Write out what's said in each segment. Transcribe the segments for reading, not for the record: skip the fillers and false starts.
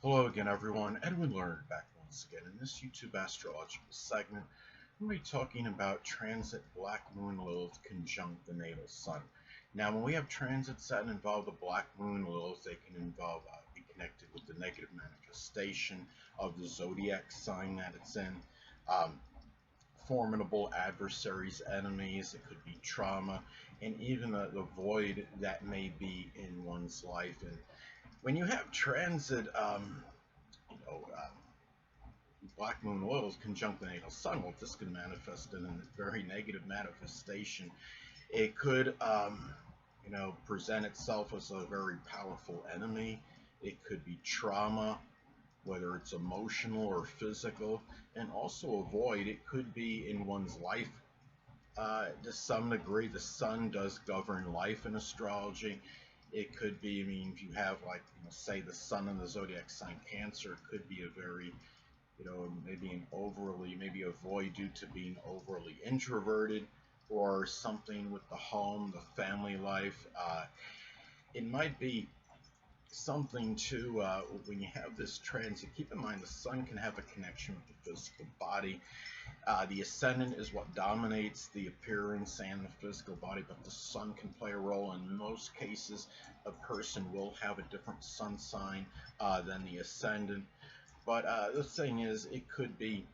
Hello again, everyone. Edwin Learnard back once again. In this YouTube astrological segment, we're going to be talking about transit Black Moon Lilith conjunct the natal sun. Now, when we have transits that involve the Black Moon Lilith, they can be connected with the negative manifestation of the zodiac sign that it's in. Um, Formidable adversaries, enemies, it could be trauma, and even the void that may be in one's life. And when you have transit, you know, um, Black Moon Lilith conjunct the natal sun, well, this can manifest in a very negative manifestation. It could, present itself as a very powerful enemy. It could be trauma, whether it's emotional or physical, and also a void. It could be in one's life. To some degree, the sun does govern life in astrology. It could be, if you have, like, say the sun in the zodiac sign Cancer, it could be a very, maybe a void due to being overly introverted, or something with the home, the family life. It might be something to, when you have this transit, keep in mind the sun can have a connection with the physical body. The ascendant is what dominates the appearance and the physical body, but the sun can play a role. In most cases, a person will have a different sun sign than the ascendant. But the thing is, it could be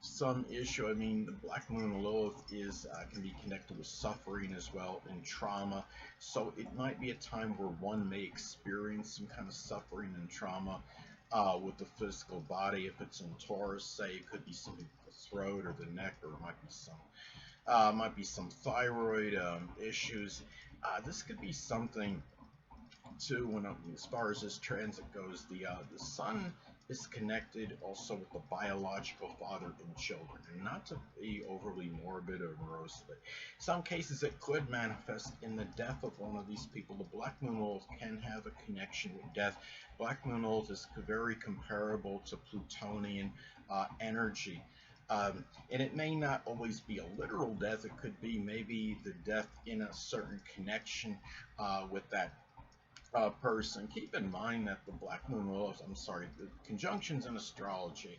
some issue. The Black Moon Lilith is can be connected with suffering as well and trauma. So it might be a time where one may experience some kind of suffering and trauma with the physical body. If it's in Taurus, say, it could be something with the throat or the neck, or it might be some thyroid issues. This could be something too, as far as this transit goes. The sun is connected also with the biological father and children, and not to be overly morbid or morose, but in some cases it could manifest in the death of one of these people. The Black Moon Lilith can have a connection with death. Black Moon Lilith is very comparable to Plutonian energy. And it may not always be a literal death. It could be maybe the death in a certain connection with that person. Keep in mind that the the conjunctions in astrology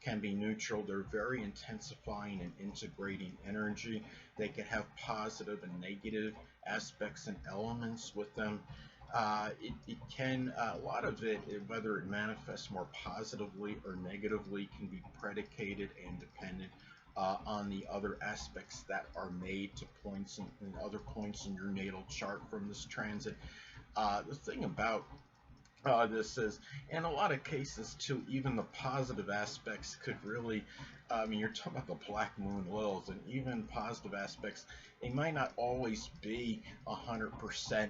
can be neutral. They're very intensifying and integrating energy. They can have positive and negative aspects and elements with them. It can, a lot of it, whether it manifests more positively or negatively, can be predicated and dependent on the other aspects that are made to points and other points in your natal chart from this transit. The thing about this is, in a lot of cases too, even the positive aspects could really, you're talking about the Black Moon Lilith, and even positive aspects, they might not always be 100%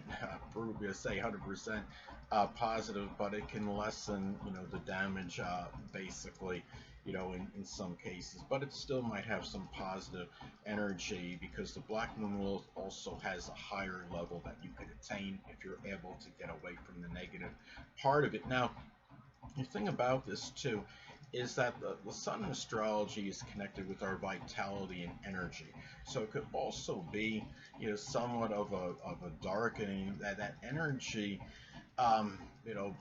say 100% positive, but it can lessen, the damage, basically, in some cases. But it still might have some positive energy, because the Black Moon Lilith also has a higher level that you could attain if you're able to get away from the negative part of it. Now, the thing about this too is that the sun in astrology is connected with our vitality and energy. So it could also be, somewhat of a darkening that energy. Um, you know,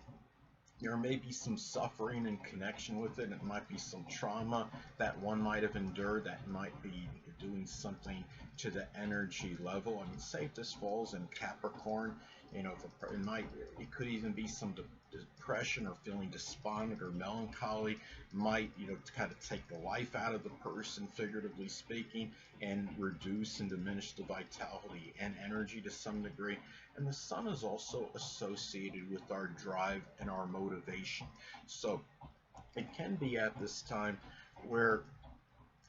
there may be some suffering in connection with it. It might be some trauma that one might have endured that might be doing something to the energy level. Say if this falls in Capricorn, if it could even be some depression or feeling despondent or melancholy, might, kind of take the life out of the person, figuratively speaking, and reduce and diminish the vitality and energy to some degree. And the sun is also associated with our drive and our motivation. So it can be at this time where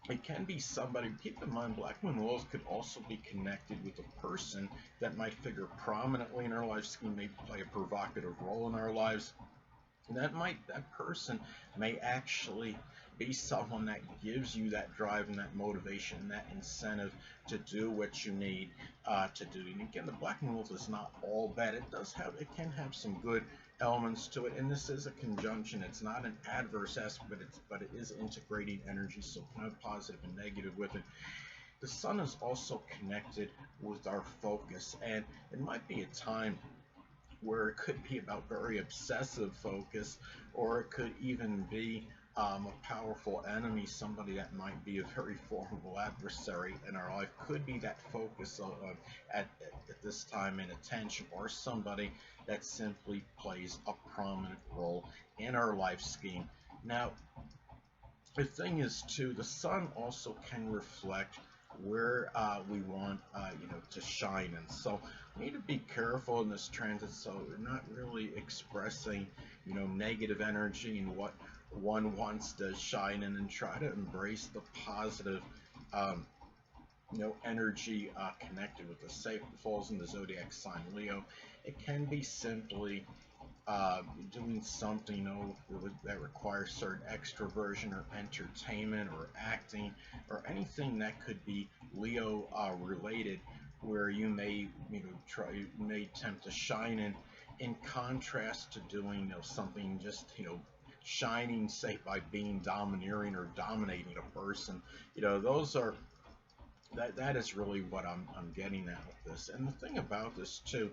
it can be somebody. Keep in mind, Black Moon Lilith could also be connected with a person that might figure prominently in our life scheme, maybe play a provocative role in our lives. And that person may actually be someone that gives you that drive and that motivation, that incentive to do what you need to do. And again, the Black Moon Lilith is not all bad. It can have some good elements to it, and this is a conjunction. It's not an adverse aspect, but it is integrating energy, so kind of positive and negative with it. The sun is also connected with our focus, and it might be a time where it could be about very obsessive focus, or it could even be a powerful enemy, somebody that might be a very formidable adversary in our life, could be that focus at this time in attention, or somebody that simply plays a prominent role in our life scheme. Now, the thing is too, the sun also can reflect where we want to shine, and so we need to be careful in this transit so we're not really expressing negative energy and what one wants to shine in, and try to embrace the positive um, energy connected with the safe falls in the zodiac sign Leo. It can be simply doing something that requires certain extroversion or entertainment or acting or anything that could be Leo related, where you may attempt to shine in contrast to doing something just shining, say, by being domineering or dominating a person. Those are that is really what I'm getting at with this. And the thing about this too,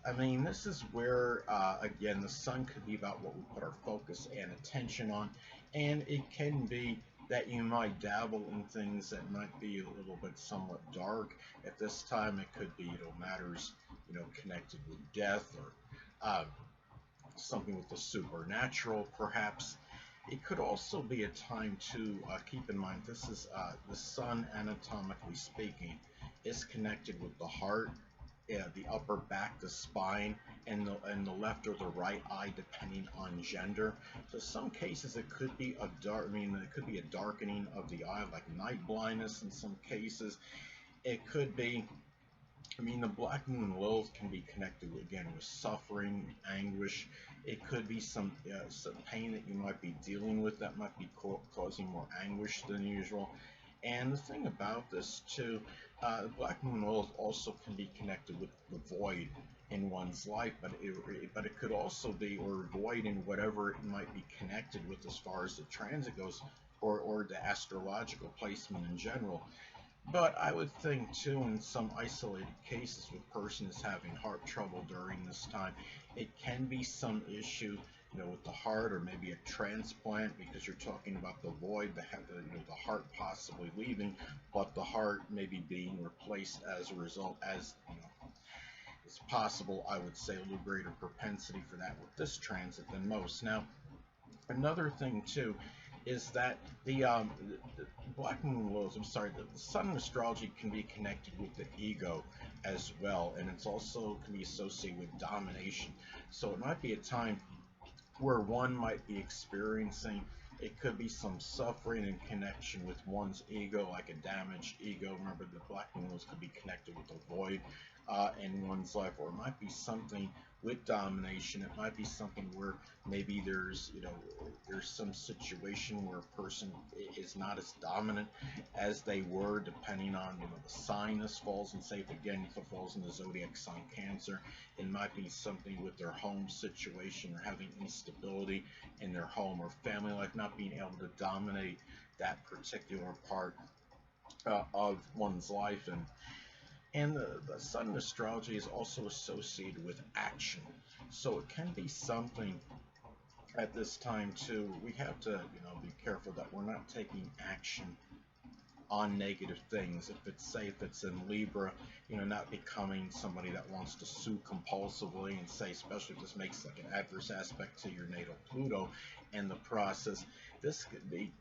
I mean, this is where, again, the sun could be about what we put our focus and attention on, and it can be that you might dabble in things that might be a little bit somewhat dark. At this time, it could be, matters, connected with death, or something with the supernatural, perhaps. It could also be a time to keep in mind this is the sun, anatomically speaking, is connected with the heart, the upper back, the spine, and the left or the right eye, depending on gender. So some cases it could be a it could be a darkening of the eye, like night blindness. In some cases, it could be. The Black Moon Lilith can be connected again with suffering, anguish. It could be some pain that you might be dealing with that might be causing more anguish than usual. And the thing about this too, Black Moon Lilith also can be connected with the void in one's life, but it could also be, or void in whatever it might be connected with as far as the transit goes, or the astrological placement in general. But I would think too, in some isolated cases, if a person is having heart trouble during this time, it can be some issue, with the heart, or maybe a transplant, because you're talking about the void, the heart possibly leaving, but the heart maybe being replaced as a result, as it's possible. I would say a little greater propensity for that with this transit than most. Now, another thing too is that the Black Moon Lilith, I'm sorry, the Sun in astrology can be connected with the ego as well, and it's also can be associated with domination. So it might be a time where one might be experiencing, it could be some suffering in connection with one's ego, like a damaged ego. Remember, the Black Moon Lilith could be connected with the void in one's life, or it might be something with domination. It might be something where maybe there's some situation where a person is not as dominant as they were, depending on the sign this falls in. Say, again, if it falls in the zodiac sign Cancer, it might be something with their home situation, or having instability in their home or family life, not being able to dominate that particular part of one's life. And the sun in astrology is also associated with action. So it can be something at this time too. We have to, be careful that we're not taking action on negative things. If it's in Libra, not becoming somebody that wants to sue compulsively, and say, especially if this makes like an adverse aspect to your natal Pluto and the process, this could be.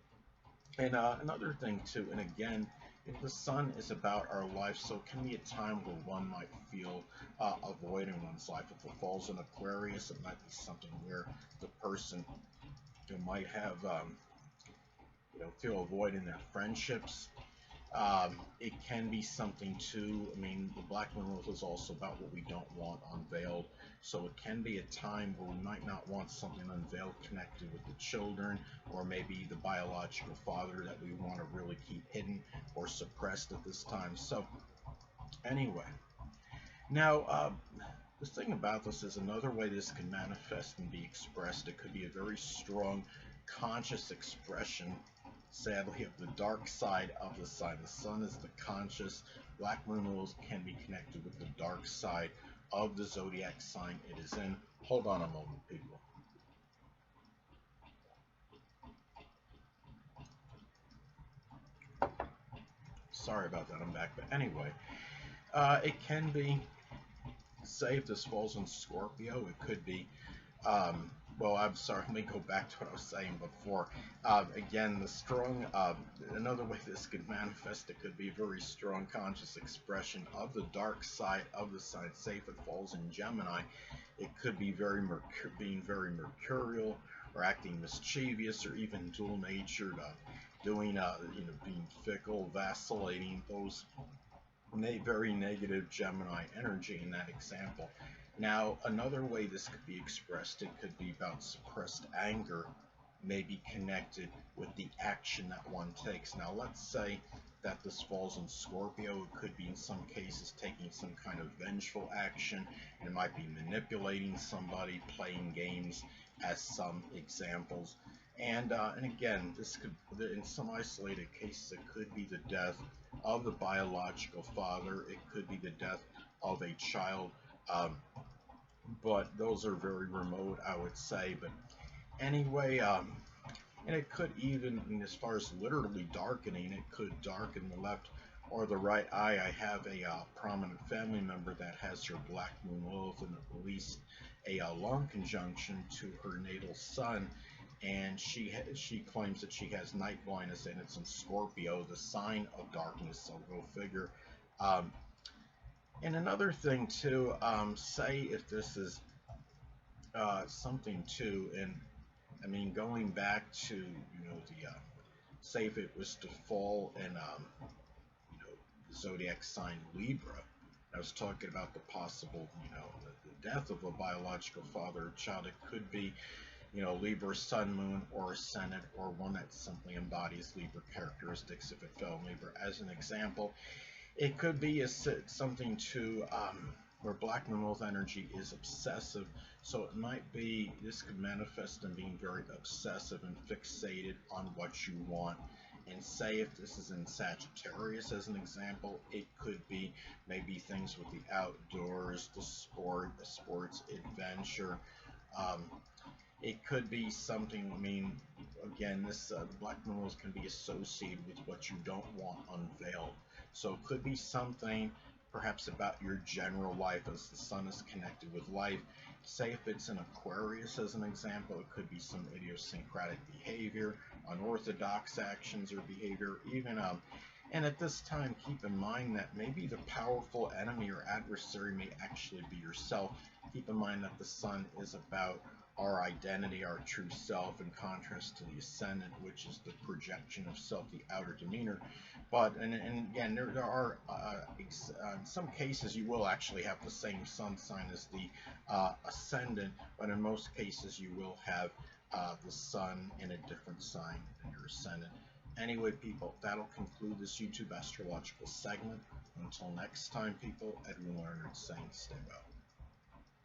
And another thing too, and again, if the sun is about our life, so it can be a time where one might feel a void in one's life. If it falls in Aquarius, it might be something where the person might have, feel a void in their friendships. It can be something too. The Black Moon Lilith is also about what we don't want unveiled. So it can be a time where we might not want something unveiled connected with the children, or maybe the biological father that we want to really keep hidden or suppressed at this time. So anyway, now the thing about this is another way this can manifest and be expressed. It could be a very strong conscious expression, sadly, of the dark side of the sun. The sun is the conscious. Black Moon Lilith can be connected with the dark side of the zodiac sign it is in. Hold on a moment, people. Sorry about that, I'm back. But anyway, it can be, say if this falls in Scorpio, it could be, well, I'm sorry, let me go back to what I was saying before. Again, the strong, another way this could manifest, it could be a very strong conscious expression of the dark side of the sign. Say if it falls in Gemini, it could be being very mercurial, or acting mischievous, or even dual-natured, doing, being fickle, vacillating, those very negative Gemini energy in that example. Now, another way this could be expressed, it could be about suppressed anger, maybe connected with the action that one takes. Now, let's say that this falls in Scorpio. It could be in some cases taking some kind of vengeful action. It might be manipulating somebody, playing games, as some examples. And again, this could, in some isolated cases, it could be the death of the biological father. It could be the death of a child. But those are very remote, I would say. But anyway, and it could even, as far as literally darkening, it could darken the left or the right eye. I have a prominent family member that has her Black Moon Lilith and at least a long conjunction to her natal sun, and she claims that she has night blindness, and it's in Scorpio, the sign of darkness. So go figure. Um, and another thing too, say if this is something too, and I mean going back to the say if it was to fall in the zodiac sign Libra. I was talking about the possible the death of a biological father or child. It could be Libra sun, moon, or ascendant, or one that simply embodies Libra characteristics if it fell in Libra. As an example, it could be something to where Black Moon Lilith energy is obsessive. So it might be, this could manifest in being very obsessive and fixated on what you want. And say if this is in Sagittarius as an example, it could be maybe things with the outdoors, the sports, adventure. It could be something, I mean, again, this Black Moon Lilith can be associated with what you don't want unveiled. So it could be something perhaps about your general life, as the sun is connected with life. Say if it's in Aquarius as an example, it could be some idiosyncratic behavior, unorthodox actions or behavior, even and at this time keep in mind that maybe the powerful enemy or adversary may actually be yourself. Keep in mind that the sun is about our identity, our true self, in contrast to the ascendant, which is the projection of self, the outer demeanor. But and again, there are in some cases you will actually have the same sun sign as the ascendant, but in most cases you will have the sun in a different sign than your ascendant. Anyway, people, that'll conclude this YouTube astrological segment. Until next time, people, Edwin Learnard saying stay well.